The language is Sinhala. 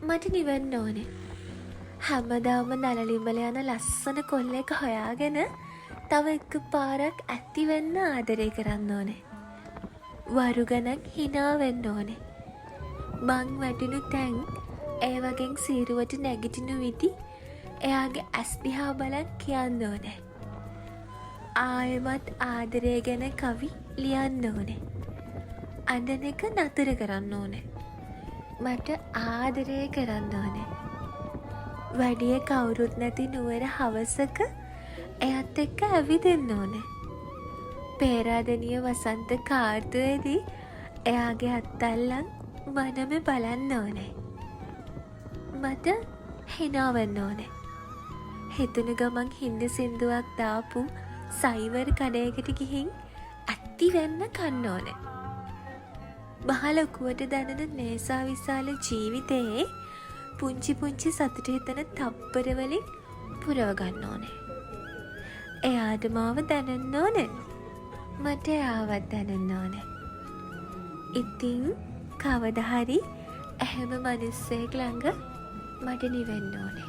මට නිවෙන්න ඕනේ. හැමදාම නලලිඹල යන ලස්සන කොල්ලෙක් හොයාගෙන තව එක පාරක් ඇති වෙන්න ආදරය කරන්න ඕනේ. වරු ගණන් හිනා වෙන්න ඕනේ. මං වැටුණු තැන් ඒ වගෙන් සීරුවට නැගිටිනු විදි එයාගේ ඇස් දිහා බලන් කියන්න ඕනේ. ආයෙමත් ආදරය ගැන කවි ලියන්න ඕනේ. අඬන එක නතර කරන්න ඕනේ. මට ආදරය කරන්න ඕනේ. වැඩිය කවුරුත් නැති නුවර හවසක එයත් එක්ක ඇවිදින්න ඕනේ. පේරාදෙණිය වසන්ත කාර්තුවේදී එයාගේ අත්තල්ලන් මනම බලන්න ඕනේ. මට හිනා වෙන්න ඕනේ. හිතුණු ගමන් හින්දි සින්දුවක් දාපු සයිවර් කඩයකට ගිහින් ඇත්ති වෙන්න කන්න ඕනේ. මහලොකුවට දැනෙන නේසා විශාල ජීවිතයේ පුංචි පුංචි සතුට හිතන තප්පරවලින් පුරව ගන්න ඕනේ. එයාට මාව දැනෙන්න ඕනේ. මට එයාවත් දැනෙන්න ඕනේ. ඉතින් කවදා හරි එහෙම මිනිස්සෙක් ළඟ මට නිවෙන්න ඕනේ.